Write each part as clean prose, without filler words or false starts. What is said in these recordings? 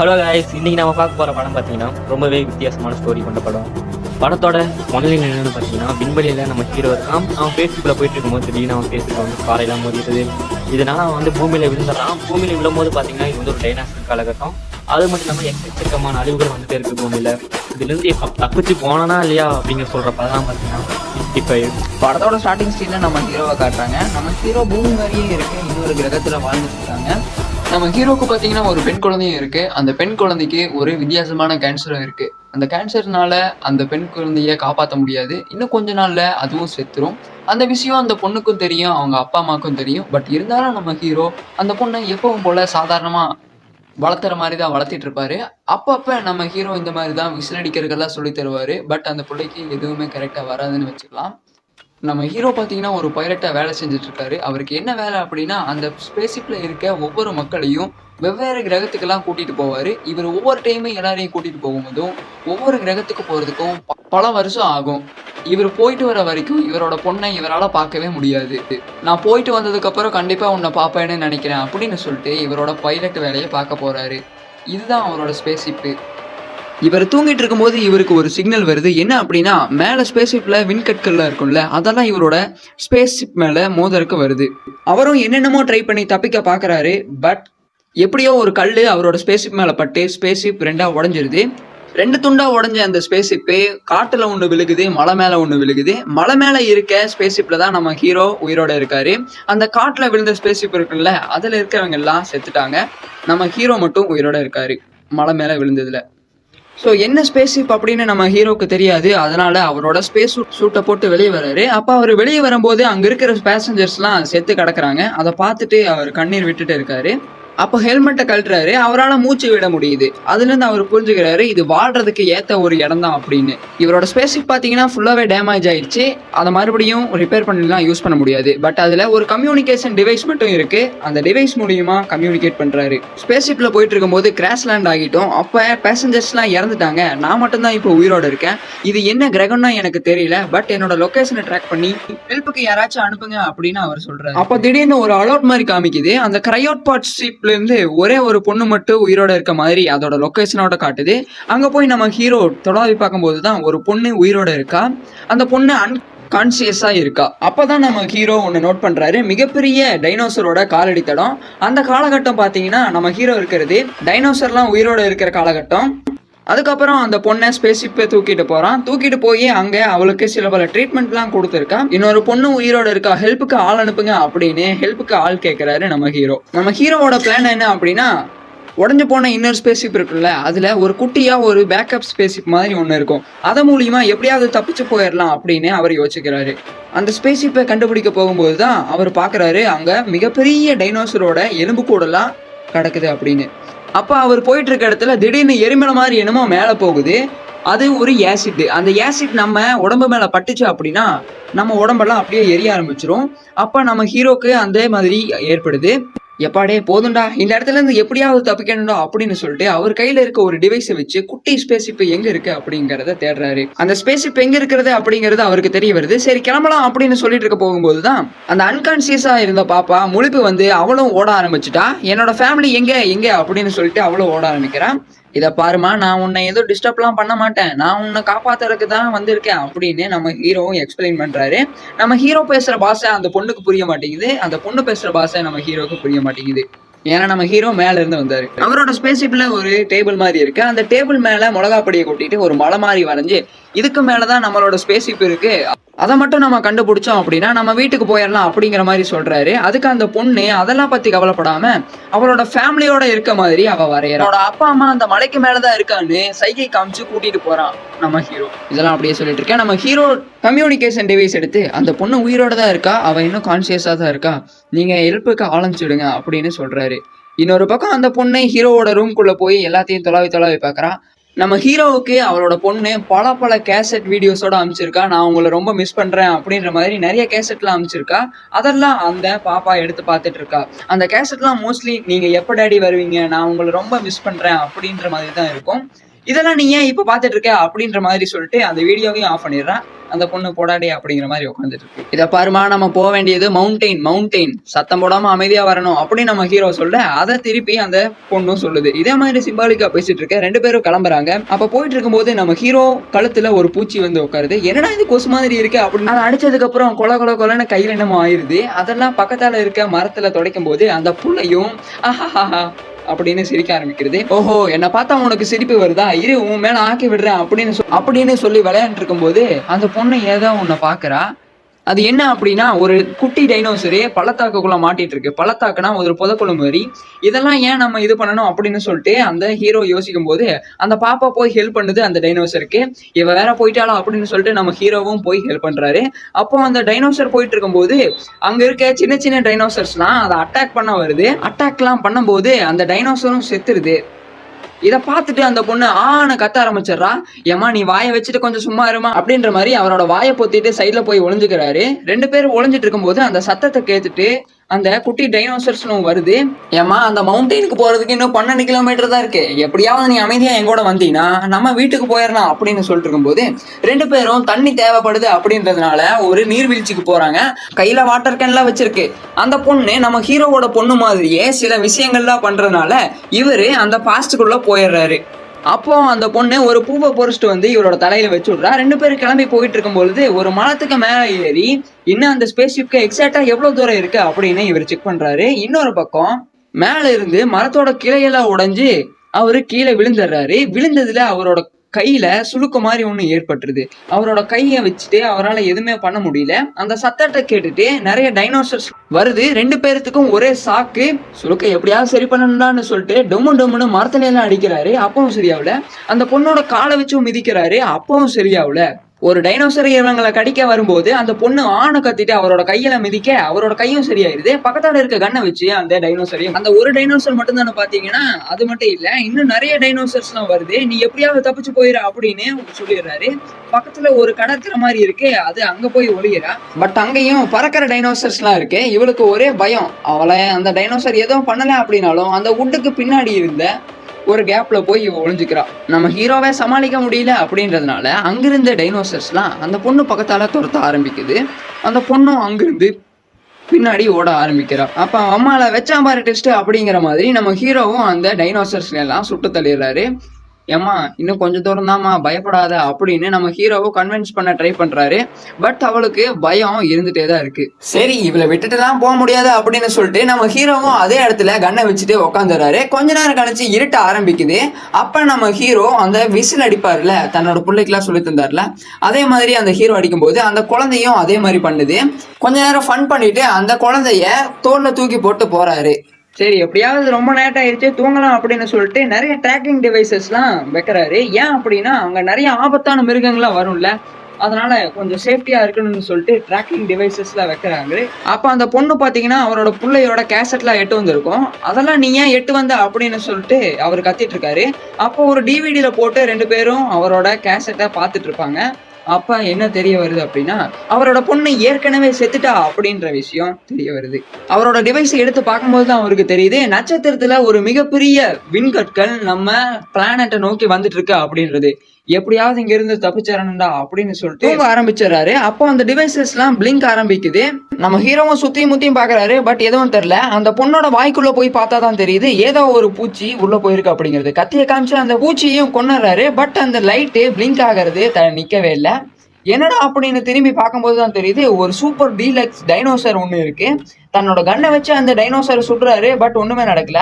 Hello guys, இன்னைக்கு நம்ம பார்க்க போகிற படம் பார்த்தீங்கன்னா ரொம்பவே வித்தியாசமான ஸ்டோரி கொண்ட படம். படத்தோட முதலில் என்னென்னு பார்த்தீங்கன்னா, விண்வெளியில் நம்ம ஹீரோ இருக்கான். அவன் ஃபேஸ்புக்கில் போயிட்டு இருக்கும்போது திடீர்னு அவன் ஃபேஸ்புக்கில் வந்து காரையெல்லாம் மோதிடுது. இதனால் அவன் வந்து பூமியில் விழுந்துடுறான். பூமியில் விழும்போது பார்த்தீங்கன்னா இது வந்து ஒரு டைனாஸ்டிக் காலகட்டம். அது மட்டும் இல்லாமல் எக்கச்சக்கமான அழிவுகள் வந்துட்டே இருக்குது பூமியில். இதுலேருந்து தப்பிச்சு போனானா இல்லையா அப்படிங்கிற சொல்கிற படம் பார்த்தீங்கன்னா 55. படத்தோட ஸ்டார்டிங் ஸ்டேஜில் நம்ம ஹீரோவை காட்டுறாங்க. நம்ம ஹீரோ பூமி மாதிரியே இருக்கு, இன்னொரு கிரகத்தில் வாழ்ந்துட்டு இருக்காங்க. நம்ம ஹீரோக்கு பார்த்தீங்கன்னா ஒரு பெண் குழந்தையும் இருக்கு. அந்த பெண் குழந்தைக்கு ஒரு வித்தியாசமான கேன்சரும் இருக்கு. அந்த கேன்சர்னால அந்த பெண் குழந்தைய காப்பாற்ற முடியாது. இன்னும் கொஞ்ச நாள்ல அதுவும் செத்துரும். அந்த விஷயம் அந்த பொண்ணுக்கும் தெரியும், அவங்க அப்பா அம்மாவுக்கும் தெரியும். பட் இருந்தாலும் நம்ம ஹீரோ அந்த பொண்ணை எப்பவும் போல சாதாரணமா வளர்த்துற மாதிரி தான் வளர்த்திட்டு இருப்பாரு. அப்பப்ப நம்ம ஹீரோ இந்த மாதிரி தான் விசில் அடிக்கிறதுக்கெல்லாம் சொல்லி தருவாரு. பட் அந்த பிள்ளைக்கு எதுவுமே கரெக்டா வராதுன்னு வச்சுக்கலாம். நம்ம ஹீரோ பார்த்தீங்கன்னா ஒரு பைலட்டாக வேலை செஞ்சுட்டு இருக்காரு. அவருக்கு என்ன வேலை அப்படின்னா, அந்த ஸ்பேஸ்ஷிப்பில் இருக்க ஒவ்வொரு மக்களையும் வெவ்வேறு கிரகத்துக்கெல்லாம் கூட்டிகிட்டு போவார். இவர் ஒவ்வொரு டைமும் எல்லாரையும் கூட்டிகிட்டு போகும்போதும் ஒவ்வொரு கிரகத்துக்கு போகிறதுக்கும் பல வருஷம் ஆகும். இவர் போயிட்டு வர வரைக்கும் இவரோட பொண்ணை இவரால் பார்க்கவே முடியாது. நான் போயிட்டு வந்ததுக்கப்புறம் கண்டிப்பாக உன்னை பார்ப்பேன்னு நினைக்கிறேன் அப்படின்னு சொல்லிட்டு இவரோட பைலட் வேலையை பார்க்க போகிறாரு. இதுதான் அவரோட ஸ்பேஸ்ஷிப்பு. இவர் தூங்கிட்டு இருக்கும்போது இவருக்கு ஒரு சிக்னல் வருது. என்ன அப்படின்னா, மேலே ஸ்பேஸ்ஷிப்பில் விண்கற்கள்லாம் இருக்கும்ல, அதெல்லாம் இவரோட ஸ்பேஸ்ஷிப் மேலே மோதலுக்கு வருது. அவரும் என்னென்னமோ ட்ரை பண்ணி தப்பிக்க பார்க்குறாரு. பட் எப்படியோ ஒரு கல் அவரோட ஸ்பேஸ்ஷிப் மேலே பட்டு ஸ்பேஸ்ஷிப் ரெண்டாக உடஞ்சிருது. 2 துண்டா உடஞ்ச அந்த ஸ்பேஸ்ஷிப்பு காட்டுல ஒன்று விழுகுது, மலை மேலே ஒன்று விழுகுது. மலை மேலே இருக்க ஸ்பேஸ்ஷிப்பில் தான் நம்ம ஹீரோ உயிரோட இருக்காரு. அந்த காட்டில் விழுந்த ஸ்பேஸ்ஷிப் இருக்குல்ல, அதில் இருக்கிறவங்க எல்லாம் செத்துட்டாங்க. நம்ம ஹீரோ மட்டும் உயிரோட இருக்காரு மலை மேலே விழுந்ததுல. ஸோ என்ன ஸ்பேஸ்ஷிப் அப்படின்னு நம்ம ஹீரோக்கு தெரியாது. அதனால அவரோட ஸ்பேஸ் சூட்டை போட்டு வெளியே வர்றாரு. அப்போ அவர் வெளியே வரும்போது அங்கே இருக்கிற பேசஞ்சர்ஸ்லாம் செத்து கிடக்குறாங்க. அதை பார்த்துட்டு அவர் கண்ணீர் விட்டுட்டு இருக்காரு. அப்போ ஹெல்மெட்டை கழட்டுறாரு. அவரால் மூச்சு விட முடியுது. அதுலேருந்து அவர் புரிஞ்சுக்கிறாரு இது வாழ்றதுக்கு ஏற்ற ஒரு இடம் தான் அப்படின்னு. இவரோட ஸ்பேஸ்ஷிப் பார்த்தீங்கன்னா ஃபுல்லாகவே டேமேஜ் ஆயிடுச்சு. அதை மறுபடியும் ரிப்பேர் பண்ணிலாம் யூஸ் பண்ண முடியாது. பட் அதில் ஒரு கம்யூனிகேஷன் டிவைஸ் மட்டும் இருக்கு. அந்த டிவைஸ் மூலியமா கம்யூனிகேட் பண்ணுறாரு. ஸ்பேஸ்ஷிப்பில் போயிட்டு இருக்கும்போது கிராஷ் லேண்ட் ஆகிட்டோம். அப்போ பேசஞ்சர்ஸ்லாம் இறந்துட்டாங்க. நான் மட்டும்தான் இப்போ உயிரோட இருக்கேன். இது என்ன கிரகம்னா எனக்கு தெரியல. பட் என்னோட லொக்கேஷனை ட்ராக் பண்ணி ஹெல்ப்புக்கு யாராச்சும் அனுப்புங்க அப்படின்னு அவர் சொல்றாரு. அப்போ திடீர்னு ஒரு அலர்ட் மாதிரி காமிக்குது. அந்த கிரையோட் பாட் ஷிப் இருந்து ஒரே ஒரு பொண்ணு மட்டும் உயிரோட இருக்க மாதிரி அதோட லொகேஷனோட காட்டுது. அங்க போய் நம்ம ஹீரோ தொடாவி பார்க்கும்போது தான் ஒரு பொண்ணு உயிரோட இருக்கா. அந்த பொண்ணு அன்கான்சியஸா இருக்கா. அப்பதான் நம்ம ஹீரோ ஒன்று நோட் பண்றாரு. மிகப்பெரிய டைனோசரோட காலடி தடம். அந்த காலகட்டம் பார்த்தீங்கன்னா நம்ம ஹீரோ இருக்கிறது டைனோசர்லாம் உயிரோட இருக்கிற காலகட்டம். அதுக்கப்புறம் அந்த பொண்ணை ஸ்பேஸ்ஷிப்பை தூக்கிட்டு போறான். தூக்கிட்டு போய் அங்க அவளுக்கு சில பல ட்ரீட்மெண்ட்லாம் கொடுத்துருக்கா. இன்னொரு பொண்ணு உயிரோட இருக்கா, ஹெல்ப்புக்கு ஆள் அனுப்புங்க அப்படின்னு ஹெல்ப்புக்கு ஆள் கேட்கிறாரு நம்ம ஹீரோ. நம்ம ஹீரோவோட பிளான் என்ன அப்படின்னா, உடஞ்சு போன இன்னொரு ஸ்பேஸ்ஷிப் இருக்குல்ல, அதுல ஒரு குட்டியா ஒரு பேக்கப் ஸ்பேஸ்ஷிப் மாதிரி ஒன்று இருக்கும். அதன் மூலியமா எப்படியாவது தப்பிச்சு போயிடலாம் அப்படின்னு அவர் யோசிக்கிறாரு. அந்த ஸ்பேஸ்ஷிப்பை கண்டுபிடிக்க போகும்போது தான் அவர் பார்க்குறாரு அங்க மிகப்பெரிய டைனோசரோட எலும்பு கூடலாம் கிடக்குது அப்படின்னு. அப்போ அவர் போயிட்டு இருக்க இடத்துல திடீர்னு எரிமலை மாதிரி என்னமோ மேலே போகுது. அது ஒரு ஆசிட். அந்த ஆசிட் நம்ம உடம்பு மேலே பட்டுச்சு அப்படின்னா நம்ம உடம்பெல்லாம் அப்படியே எரிய ஆரம்பிச்சிரும். அப்போ நம்ம ஹீரோக்கு அந்த மாதிரி ஏற்படுது. எப்பாடே போதுண்டா, இந்த இடத்துல இருந்து எப்படியாவது தப்பிக்கணும்டா அப்படின்னு சொல்லிட்டு அவர் கையில இருக்க ஒரு டிவைஸை வச்சு குட்டி ஸ்பேஸ்ஷிப் எங்க இருக்கு அப்படிங்கறத தேடுறாரு. அந்த ஸ்பேஸ்ஷிப் எங்க இருக்கிறது அப்படிங்கிறது அவருக்கு தெரிய வருது. சரி கிளம்பலாம் அப்படின்னு சொல்லிட்டு இருக்க போகும்போதுதான் அந்த அன்கான்சியஸா இருந்த பாப்பா முழிப்பு வந்து அவளும் ஓட ஆரம்பிச்சுட்டா. என்னோட ஃபேமிலி எங்க எங்க அப்படின்னு சொல்லிட்டு அவளும் ஓட ஆரம்பிக்கிறான். இதை பாருமா, நான் உன்னை எதுவும் டிஸ்டர்ப்லாம் பண்ண மாட்டேன், நான் உன்னை காப்பாத்துறதுக்கு தான் வந்திருக்கேன் அப்படின்னு நம்ம ஹீரோவும் எக்ஸ்பிளைன் பண்றாரு. நம்ம ஹீரோ பேசுற பாஷை அந்த பொண்ணுக்கு புரிய மாட்டேங்குது. அந்த பொண்ணு பேசுற பாஷை நம்ம ஹீரோக்கு புரிய மாட்டேங்குது. ஏன்னா நம்ம ஹீரோ மேல இருந்து வந்தாரு. அவரோட ஸ்பேஸ்ஷிப்ல ஒரு டேபிள் மாதிரி இருக்கு. அந்த டேபிள் மேல மிளகா பொடியை கொட்டிட்டு ஒரு மலை மாதிரி வரைஞ்சு இதுக்கு மேலதான் நம்மளோட ஸ்பேஸ்ஷிப் இருக்கு, அதை மட்டும் நம்ம கண்டுபிடிச்சோம் அப்படின்னா நம்ம வீட்டுக்கு போயிடலாம் அப்படிங்கிற மாதிரி சொல்றாரு. அதுக்கு அந்த பொண்ணு அதெல்லாம் பத்தி கவலைப்படாம அவளோட ஃபேமிலியோட இருக்க மாதிரி அவ வரையறா. அவளோட அப்பா அம்மா அந்த மலைக்கு மேலதான் இருக்கான்னு சைகை காமிச்சு கூட்டிட்டு போறான் நம்ம ஹீரோ. இதெல்லாம் அப்படியே சொல்லிட்டு இருக்கேன். நம்ம ஹீரோ கம்யூனிகேஷன் டிவைஸ் எடுத்து அந்த பொண்ணு உயிரோட தான் இருக்கா, அவ இன்னும் கான்சியஸா தான் இருக்கா, நீங்க ஹெல்ப்புக்கு ஆரம்பிச்சுடுங்க அப்படின்னு சொல்றாரு. இன்னொரு பக்கம் அந்த பொண்ணு ஹீரோவோட ரூம்குள்ள போய் எல்லாத்தையும் தொலாவி பார்க்கறான். நம்ம ஹீரோவுக்கு அவளோட பொண்ணு பல கேசட் வீடியோஸோட அனுப்பிச்சிருக்கா. நான் உங்களை ரொம்ப மிஸ் பண்றேன் அப்படின்ற மாதிரி நிறைய கேசட்லாம் அனுப்பிச்சிருக்கா. அதெல்லாம் அந்த பாப்பா எடுத்து பார்த்துட்டு இருக்கா. அந்த கேசட்லாம் மோஸ்ட்லி நீங்க எப்ப டாடி வருவீங்க, நான் உங்களை ரொம்ப மிஸ் பண்றேன் அப்படின்ற மாதிரி தான் இருக்கும். இதெல்லாம் நீ ஏன் இப்ப பாத்துட்டு இருக்க அப்படின்ற மாதிரி சொல்லிட்டு அந்த வீடியோவையும் ஆஃப் பண்ணிடுறான். அந்த பொண்ணு போடாடே அப்படிங்கிற மாதிரி உட்காந்துட்டு இருக்கு. இதை பாருமா, நம்ம போக வேண்டியது மவுண்டெயின், சத்தம் போடாம அமைதியா வரணும் அப்படின்னு நம்ம ஹீரோ சொல்ல, அதை திருப்பி அந்த பொண்ணும் சொல்லுது. இதே மாதிரி சிம்பாலிக்கா பேசிட்டு இருக்க. 2 பேரும் கிளம்புறாங்க. அப்ப போயிட்டு இருக்கும்போது நம்ம ஹீரோ கழுத்துல ஒரு பூச்சி வந்து உட்காருது. என்னடா இது கொசு மாதிரி இருக்கு அப்படின்னு அதை அடிச்சதுக்கு அப்புறம் கொலன்னு கையில என்னமோ ஆயிருது. அதெல்லாம் பக்கத்தால இருக்க மரத்துல துடைக்கும் போது அந்த புள்ளையும் ஆஹா அப்படின்னு சிரிக்க ஆரம்பிக்கிறது. ஓஹோ, என்ன பார்த்தா உனக்கு சிரிப்பு வருதா, இரு உன் மேல ஆக்கி விடுறேன் அப்படின்னு சொல்லி விளையாண்டு இருக்கும் போது அந்த பொண்ணு ஏதோ உன்னை பாக்குறா. அது என்ன அப்படின்னா, ஒரு குட்டி டைனோசரு பள்ளத்தாக்குள்ள மாட்டிட்டு இருக்கு. பள்ளத்தாக்குனா ஒரு புதக்குழு மாதிரி. இதெல்லாம் ஏன் நம்ம இது பண்ணணும் அப்படின்னு சொல்லிட்டு அந்த ஹீரோ யோசிக்கும் போது அந்த பாப்பா போய் ஹெல்ப் பண்ணுது அந்த டைனோசருக்கு. இவ வேற போயிட்டாளா அப்படின்னு சொல்லிட்டு நம்ம ஹீரோவும் போய் ஹெல்ப் பண்றாரு. அப்போ அந்த டைனோசர் போயிட்டு இருக்கும்போது அங்க இருக்க சின்ன சின்ன டைனோசர்ஸ்லாம் அதை அட்டாக் பண்ண வருது. அட்டாக்லாம் பண்ணும்போது அந்த டைனோசரும் செத்துருது. இதை பார்த்துட்டு அந்த பொண்ணு ஆன கத்த ஆரம்பிச்சிடறா. ஏமா நீ வாயை வச்சுட்டு கொஞ்சம் சும்மா இருமா அப்படின்ற மாதிரி அவரோட வாயை பொத்திட்டு சைட்ல போய் ஒளிஞ்சுக்கிறாரு. 2 பேரும் ஒளிஞ்சிட்டு இருக்கும்போது அந்த சத்தத்தை கேட்டுட்டு அந்த குட்டி டைனோசர்ஸ்னும் வருது. ஏமா அந்த மவுண்டெயினுக்கு போறதுக்கு இன்னும் 12 கிலோமீட்டர் தான் இருக்கு, எப்படியாவது நீ அமைதியா என் கூட வந்தீங்கன்னா நம்ம வீட்டுக்கு போயிடலாம் அப்படின்னு சொல்லிட்டு இருக்கும்போது 2 பேரும் தண்ணி தேவைப்படுது அப்படின்றதுனால ஒரு நீர்வீழ்ச்சிக்கு போறாங்க. கையில வாட்டர் கேன்லாம் வச்சிருக்கு. அந்த பொண்ணு நம்ம ஹீரோவோட பொண்ணு மாதிரியே சில விஷயங்கள்லாம் பண்றதுனால இவரு அந்த பாஸ்டுக்குள்ள போயிடுறாரு. அப்போ அந்த பொண்ணு ஒரு பூவை பொறிச்சிட்டு வந்து இவரோட தலையில வச்சு விடுறா. 2 பேரும் கிளம்பி போயிட்டு இருக்கும் பொழுது ஒரு மரத்துக்கு மேல ஏறி இன்னும் அந்த ஸ்பேஸ்ஷிப்க்கு எக்ஸாக்டா எவ்வளவு தூரம் இருக்கு அப்படின்னு இவர் செக் பண்றாரு. இன்னொரு பக்கம் மேல இருந்து மரத்தோட கிளையெல்லாம் உடைஞ்சு அவரு கீழே விழுந்துடுறாரு. விழுந்ததுல அவரோட கையில சுளுக்கு மாதிரி ஒண்ணு ஏற்பட்டுருது. அவரோட கையை வச்சுட்டு அவரால் எதுவுமே பண்ண முடியல. அந்த சத்தத்தை கேட்டுட்டு நிறைய டைனோசர்ஸ் வருது. 2 பேர்த்துக்கும் ஒரே சாக்கு. சுளுக்கை எப்படியாவது சரி பண்ணணும்னு சொல்லிட்டு டொம்முன்னு மரத்துல எல்லாம் அடிக்கிறாரு. அப்பவும் சரியாவல. அந்த பொண்ணோட காலை வச்சும் மிதிக்கிறாரு. அப்பவும் சரியாவல. ஒரு டைனோசர் இவங்களை கடிக்க வரும்போது அந்த பொண்ணு ஆணை கத்திட்டு அவரோட கையில மிதிக்க அவரோட கையும் சரியாயிருது. பக்கத்தால இருக்க கண்ணை வச்சு அந்த டைனோசரையும், அந்த ஒரு டைனோசர் மட்டும் தானே பாத்தீங்கன்னா அது மட்டும் இல்ல, இன்னும் நிறைய டைனோசர்ஸ் எல்லாம் வருது. நீ எப்படியாவது தப்பிச்சு போயிரு அப்படின்னு சொல்லிடுறாரு. பக்கத்துல ஒரு கடற்கரை மாதிரி இருக்கு, அது அங்க போய் ஒளியிறா. பட் அங்கேயும் பறக்கிற டைனோசர்ஸ் எல்லாம் இருக்கு. இவளுக்கு ஒரே பயம். அவளை அந்த டைனோசர் எதுவும் பண்ணல அப்படின்னாலும் அந்த உட்டுக்கு பின்னாடி இருந்த ஒரு கேப்ல போய் ஒளிஞ்சுக்கிறா. நம்ம ஹீரோவை சமாளிக்க முடியல அப்படின்றதுனால அங்கிருந்த டைனோசர்ஸ்லாம் அந்த பொண்ணு பக்கத்தால துரத்த ஆரம்பிக்குது. அந்த பொண்ணும் அங்கிருந்து பின்னாடி ஓட ஆரம்பிக்கிறா. அப்ப அம்மால வச்சா பாரு டெஸ்ட் அப்படிங்கிற மாதிரி நம்ம ஹீரோவும் அந்த டைனோசர்ஸ் எல்லாம் சுட்டு தள்ளிடுறாரு. ஏமா இன்னும் கொஞ்சம் தூரம் தான்மா, பயப்படாத அப்படின்னு நம்ம ஹீரோவை கன்வின்ஸ் பண்ண ட்ரை பண்றாரு. பட் அவளுக்கு பயம் இருந்துட்டே தான் இருக்கு. சரி இவளை விட்டுட்டுலாம் போக முடியாது அப்படின்னு சொல்லிட்டு நம்ம ஹீரோவும் அதே இடத்துல கண்ணை வச்சுட்டு உட்காந்துறாரு. கொஞ்ச நேரம் கழிச்சு இருட்ட ஆரம்பிக்குது. அப்ப நம்ம ஹீரோ அந்த விசில் அடிப்பார்ல, தன்னோட பிள்ளைக்கெல்லாம் சொல்லி தந்தார்ல, அதே மாதிரி அந்த ஹீரோ அடிக்கும் போது அந்த குழந்தையும் அதே மாதிரி பண்ணுது. கொஞ்ச நேரம் ஃபன் பண்ணிட்டு அந்த குழந்தைய தோல்ல தூக்கி போட்டு போறாரு. சரி எப்படியாவது ரொம்ப நேரம் ஆயிடுச்சு தூங்கலாம் அப்படின்னு சொல்லிட்டு நிறைய ட்ராக்கிங் டிவைசஸ்லாம் வைக்கிறாரு. ஏன் அப்படின்னா அங்க நிறைய ஆபத்தான மிருகங்கள்லாம் வரும்ல, அதனால கொஞ்சம் சேஃப்டியா இருக்கணும்னு சொல்லிட்டு ட்ராக்கிங் டிவைசஸ்லாம் வைக்கிறாங்க. அப்ப அந்த பொண்ணு பாத்தீங்கன்னா அவரோட பிள்ளையோட கேசட்லாம் எட்டு வந்திருக்கும். அதெல்லாம் நீ ஏன் எட்டு வந்த அப்படின்னு சொல்லிட்டு அவர் கத்திட்டு இருக்காரு. அப்போ ஒரு டிவிடியில போட்டு 2 பேரும் அவரோட கேசட்டை பார்த்துட்டு இருப்பாங்க. அப்ப என்ன தெரிய வருது அப்படின்னா அவரோட பொண்ணு ஏற்கனவே செத்துட்டா அப்படின்ற விஷயம் தெரிய வருது. அவரோட டிவைஸ் எடுத்து பார்க்கும்போது தான் அவருக்கு தெரியுது நட்சத்திரத்துல ஒரு மிகப்பெரிய விண்கற்கள் நம்ம பிளானட்டை நோக்கி வந்துட்டு இருக்கு அப்படின்றது. எப்படியாவது இங்க இருந்து தப்பிச்சிடணும்டா அப்படின்னு சொல்லிட்டு ஆரம்பிச்சிடறாரு. அப்போ அந்த டிவைசஸ் எல்லாம் பிளிங்க் ஆரம்பிக்குது. நம்ம ஹீரோவும் சுத்தியும் முத்தியும் பாக்குறாரு. பட் எதுவும் தெரியல. அந்த பொண்ணோட வாய்க்குள்ள போய் பார்த்தா தான் தெரியுது ஏதோ ஒரு பூச்சி உள்ள போயிருக்கு அப்படிங்கிறது. கத்திய காமிச்சு அந்த பூச்சியையும் கொண்டுறாரு. பட் அந்த லைட்டு பிளிங்க் ஆகிறது நிக்கவே இல்லை. என்னடா அப்படின்னு திரும்பி பார்க்கும்போது தான் தெரியுது ஒரு சூப்பர் டீலக்ஸ் டைனோசர் ஒன்று இருக்கு. தன்னோட கண்ணை வச்சு அந்த டைனோசரை சுடுறாரு. பட் ஒண்ணுமே நடக்கல.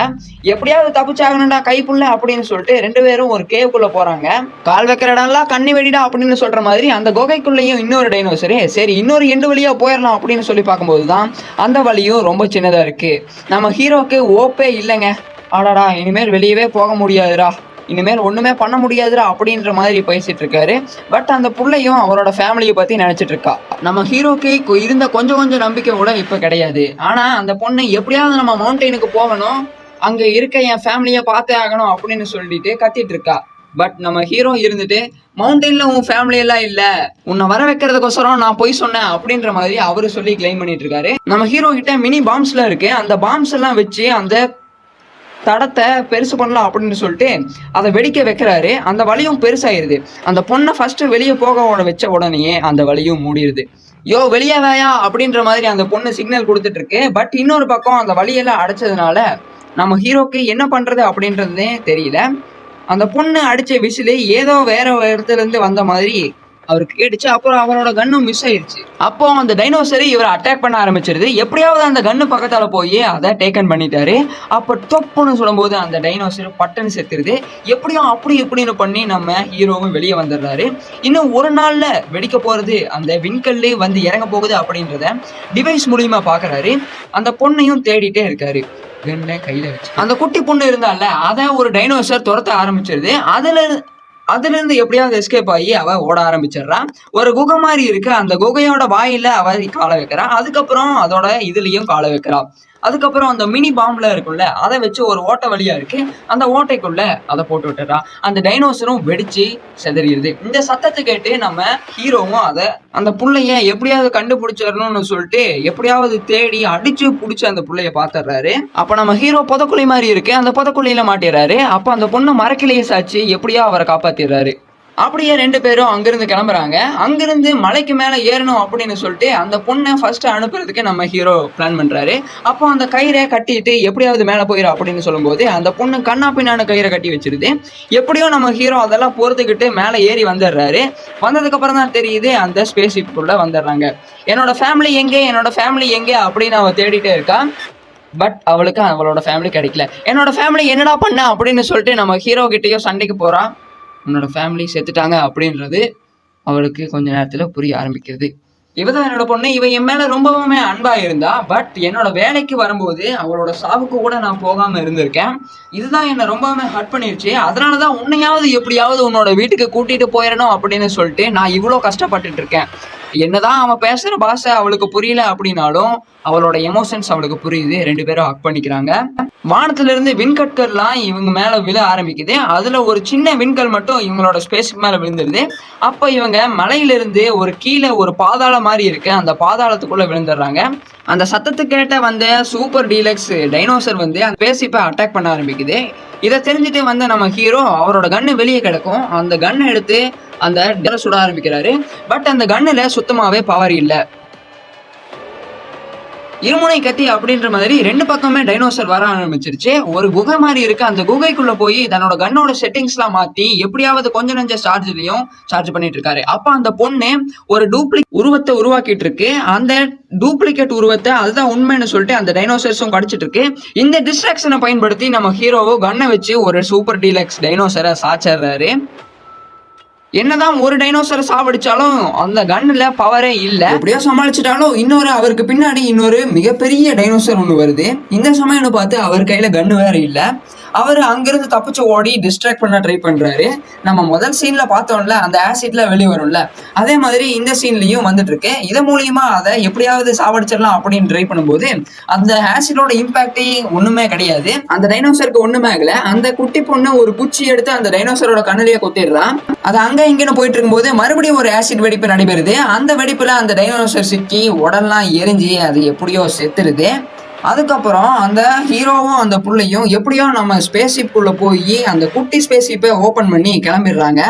எப்படியாவது தப்பிச்சாகணும்டா கைப்புள்ள அப்படின்னு சொல்லிட்டு 2 பேரும் ஒரு கேவுக்குள்ள போறாங்க. கால் வைக்கிற இடம்லாம் கண்ணி வெடிடா அப்படின்னு சொல்ற மாதிரி அந்த குகைக்குள்ளேயும் இன்னொரு டைனோசரு. சரி இன்னொரு எண்டு வழியா போயிடலாம் அப்படின்னு சொல்லி பார்க்கும்போது தான் அந்த வழியும் ரொம்ப சின்னதா இருக்கு. நம்ம ஹீரோக்கு ஓப்பே இல்லைங்க. ஆடாடா இனிமேல் வெளியவே போக முடியாதுடா, இனிமேல் ஒண்ணுமே பண்ண முடியாதுடா அப்படின்ற மாதிரி பேசிட்டு இருக்காரு. பட் அந்த புள்ளையும் அவரோட ஃபேமிலியை பத்தி நினைச்சிட்டு இருக்கா. நம்ம ஹீரோக்கு இருந்த கொஞ்சம் நம்பிக்கை கூட இப்ப கிடையாது. ஆனா அந்த பொண்ணு எப்படியாவது நம்ம மவுண்டெயினுக்கு போகணும், அங்க இருக்க என் ஃபேமிலியை பார்த்தே ஆகணும் அப்படின்னு சொல்லிட்டு கத்திட்டு இருக்கா. பட் நம்ம ஹீரோ இருந்துட்டு மவுண்டெயின்ல உன் ஃபேமிலி எல்லாம் இல்ல, உன்னை வர வைக்கிறதுக்கோசரம் நான் போய் சொன்னேன் அப்படின்ற மாதிரி அவரு சொல்லி கிளைம் பண்ணிட்டு இருக்காரு. நம்ம ஹீரோ கிட்ட மினி பாம்ஸ்லாம் இருக்கு. அந்த பாம்ஸ் எல்லாம் வச்சு அந்த தடத்தை பெருசு பண்ணலாம் அப்படின்னு சொல்லிட்டு அதை வெடிக்க வைக்கிறாரு. அந்த வலியும் பெருசாயிருது. அந்த பொண்ணை ஃபர்ஸ்ட் வெளியே போக வச்ச உடனே அந்த வலியும் மூடிடுது. யோ வெளியே வேயா அப்படின்ற மாதிரி அந்த பொண்ணு சிக்னல் கொடுத்துட்டு இருக்கு. பட் இன்னொரு பக்கம் அந்த வழியெல்லாம் அடைச்சதுனால நம்ம ஹீரோக்கு என்ன பண்றது அப்படின்றதே தெரியல. அந்த பொண்ணு அடிச்ச விசிலு ஏதோ வேற இடத்துல இருந்து வந்த மாதிரி அவருக்கு கேட்டுச்சு. அப்புறம் அவரோட கன்னும் மிஸ் ஆயிடுச்சு. அப்போ அந்த டைனோசர் இவரை அட்டாக் பண்ண ஆரம்பிச்சிருது. எப்படியாவது அந்த கன்னு பக்கத்தால போய் அதை டேக்கன் பண்ணிட்டாரு. அப்போ தொப்புன்னு சொல்லும்போது அந்த டைனோசர் பட்டன் செத்துருது. எப்படியும் அப்படி இப்படின்னு பண்ணி நம்ம ஹீரோவும் வெளியே வந்துடுறாரு. இன்னும் ஒரு நாள்ல வெடிக்க போறது அந்த விண்கல்லு வந்து இறங்க போகுது அப்படின்றத டிவைஸ் மூலியமா பாக்குறாரு. அந்த பொண்ணையும் தேடிட்டே இருக்காரு. கையில வச்சு அந்த குட்டி பொண்ணு இருந்தால அதை ஒரு டைனோசர் துரத்த ஆரம்பிச்சிருது. அதுல இருந்து எப்படியாவது எஸ்கேப் ஆகி அவ ஓட ஆரம்பிச்சிடுறான். ஒரு குகை மாதிரி இருக்கு. அந்த குகையோட வாயில அவ காலை வைக்கிறான். அதுக்கப்புறம் அதோட இதுலயும் காலை வைக்கிறான். அதுக்கப்புறம் அந்த மினி பாம்ல இருக்குல்ல அதை வச்சு ஒரு ஓட்டை வழியா இருக்கு. அந்த ஓட்டைக்குள்ள அதை போட்டு விட்டுறான். அந்த டைனோசரும் வெடிச்சு செதறிடுது. இந்த சத்தத்தை கேட்டு நம்ம ஹீரோவும் அந்த புள்ளைய எப்படியாவது கண்டுபிடிச்சிடணும்னு சொல்லிட்டு எப்படியாவது தேடி அடிச்சு பிடிச்சி அந்த புள்ளைய பாத்துறாரு. அப்ப நம்ம ஹீரோ புதக்குழி மாதிரி இருக்கு. அந்த புதக்குழியில மாட்டிடுறாரு. அப்ப அந்த பொண்ணு மரக்கிளைய சாச்சு எப்படியா அவரை காப்பாத்திடுறாரு. அப்படியே 2 பேரும் அங்கிருந்து கிளம்புறாங்க. அங்கிருந்து மலைக்கு மேல ஏறணும் அப்படின்னு சொல்லிட்டு அந்த பொண்ணை ஃபர்ஸ்ட் அனுப்புறதுக்கு நம்ம ஹீரோ பிளான் பண்றாரு. அப்போ அந்த கயிறை கட்டிட்டு எப்படியாவது மேல போயிடும் அப்படின்னு சொல்லும்போது அந்த பொண்ணு கண்ணா பின்னான கயிறை கட்டி வச்சிருது. எப்படியோ நம்ம ஹீரோ அதெல்லாம் பொறுத்துக்கிட்டு மேல ஏறி வந்துடுறாரு. வந்ததுக்கு அப்புறம் தான் தெரியுது அந்த ஸ்பேஸ் ஷிப்புக்குள்ள வந்துடுறாங்க. என்னோட ஃபேமிலி எங்கே அப்படின்னு அவ தேடிட்டே இருக்கா. பட் அவளுக்கு அவளோட ஃபேமிலி கிடைக்கல. என்னோட ஃபேமிலி என்னடா பண்ண அப்படின்னு சொல்லிட்டு நம்ம ஹீரோ கிட்டேயோ சண்டைக்கு போறா. உன்னோட ஃபேமிலி செத்துட்டாங்க அப்படின்றது அவளுக்கு கொஞ்ச நேரத்துல புரிய ஆரம்பிக்கிறது. இவதான் என்னோட பொண்ணு. இவ என் மேல ரொம்பவுமே அன்பா இருந்தா. பட் என்னோட வேலைக்கு வரும்போது அவளோட சாவுக்கு கூட நான் போகாம இருந்திருக்கேன். இதுதான் என்னை ரொம்பவுமே ஹர்ட் பண்ணிருச்சு. அதனாலதான் உன்னையாவது எப்படியாவது உன்னோட வீட்டுக்கு கூட்டிட்டு போயிடணும் அப்படின்னு சொல்லிட்டு நான் இவ்வளோ கஷ்டப்பட்டுட்டு இருக்கேன். என்னதான் அவன் பேசுற பாஷை அவளுக்கு புரியல அப்படின்னாலும் அவளோட எமோஷன்ஸ் அவளுக்கு புரியுது. 2 பேரும் ஹக் பண்ணிக்கிறாங்க. வானத்துல இருந்து விண்கற்கள்லாம் இவங்க மேல விழ ஆரம்பிக்குது. அதுல ஒரு சின்ன விண்கல் மட்டும் இவங்களோட ஸ்பேஸ்க்கு மேல விழுந்துருது. அப்ப இவங்க மலையிலிருந்து ஒரு கீழே ஒரு பாதாளம் மாதிரி இருக்கு. அந்த பாதாளத்துக்குள்ள விழுந்துடுறாங்க. அந்த சத்தத்தை கேட்ட வந்த சூப்பர் டீலக்ஸ் டைனோசர் வந்து அந்த ஸ்பேஸ்ஷிப்பை அட்டாக் பண்ண ஆரம்பிக்குது. இதை தெரிஞ்சுட்டு வந்த நம்ம ஹீரோ அவரோட கன்னு வெளியே கிடக்கும். அந்த கன்னை எடுத்து அந்த சுட ஆரம்பிக்கிறாரு. பட் அந்த கன்னுல சுத்தமாவே பவர் இல்லை. இருமுனை கத்தி அப்படின்ற மாதிரி 2 பக்கமே டைனோசர் வர ஆரம்பிச்சிருச்சு. ஒரு குகை மாதிரி இருக்கு. அந்த குகைக்குள்ள போய் தன்னோட கன்னோட செட்டிங்ஸ் எல்லாம் மாத்தி எப்படியாவது கொஞ்ச நெஞ்ச சார்ஜ் பண்ணிட்டு இருக்காரு. அப்ப அந்த பொண்ணு ஒரு டூப்ளிகேட் உருவத்தை உருவாக்கிட்டு இருக்கு. அந்த டூப்ளிகேட் உருவத்தை அதுதான் உண்மைன்னு சொல்லிட்டு அந்த டைனோசர்ஸும் கடிச்சிட்டு இருக்கு. இந்த டிஸ்ட்ராக்ஷனை பயன்படுத்தி நம்ம ஹீரோவோ கன்னை வச்சு ஒரு சூப்பர் டீலக்ஸ் டைனோசரை சாச்சிடுறாரு. என்னதான் ஒரு டைனோசரை சாவடிச்சாலும் அந்த கன்னுல பவரே இல்ல. எப்படியோ சமாளிச்சுட்டாலும் அவருக்கு பின்னாடி இன்னொரு மிகப்பெரிய டைனோசர் ஒண்ணு வருது. இந்த சமயம் பார்த்து அவர் கையில கன்னு வேற இல்ல. அவர் அங்கிருந்து தப்பிச்சு ஓடி டிஸ்ட்ராக்ட் பண்ண ட்ரை பண்றாரு. நம்ம முதல் சீன்ல பார்த்தோம்ல அந்த ஆசிட்ல வெளியே வரும்ல, அதே மாதிரி இந்த சீன்லயும் வந்துட்டு இருக்கு. இது மூலியமா அதை எப்படியாவது சாவடிச்சிடலாம் அப்படின்னு ட்ரை பண்ணும்போது அந்த ஆசிடோட இம்பாக்டே ஒண்ணுமே கிடையாது. அந்த டைனோசருக்கு ஒண்ணுமே ஆகல. அந்த குட்டி பொண்ணு ஒரு குச்சி எடுத்து அந்த டைனோசரோட கண்ணிலேயே கொத்திடுறான். அது அங்க இங்கன்னு போயிட்டு இருக்கும்போது மறுபடியும் ஒரு ஆசிட் வெடிப்பு நடைபெறுது. அந்த வெடிப்புல அந்த டைனோசர் சிக்கி உடல்லாம் எரிஞ்சு அது எப்படியோ செத்துருது. அதுக்கப்புறம் அந்த ஹீரோவும் அந்த புள்ளையும் எப்படியோ நம்ம ஸ்பேஸ்ஷிப்குள்ள போய் அந்த குட்டி ஸ்பேஸ்ஷிப்பை ஓபன் பண்ணி கிளம்பிடுறாங்க.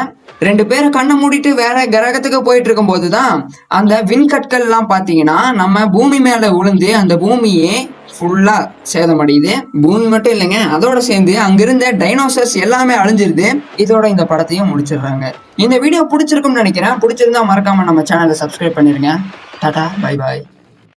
2 பேரும் கண்ணை மூடிட்டு வேற கிரகத்துக்கு போயிட்டு இருக்கும் போதுதான் அந்த விண்கற்கள் எல்லாம் பாத்தீங்கன்னா நம்ம பூமி மேல விழுந்து அந்த பூமியே ஃபுல்லா சேதமடையுது. பூமி மட்டும் இல்லைங்க, அதோட சேர்ந்து அங்கிருந்த டைனோசர்ஸ் எல்லாமே அழிஞ்சிருது. இதோட இந்த படத்தையும் முடிச்சிடுறாங்க. இந்த வீடியோ பிடிச்சிருக்கும்னு நினைக்கிறேன். பிடிச்சிருந்தா மறக்காம நம்ம சேனலை சப்ஸ்கிரைப் பண்ணிருங்க. Tata, bye bye.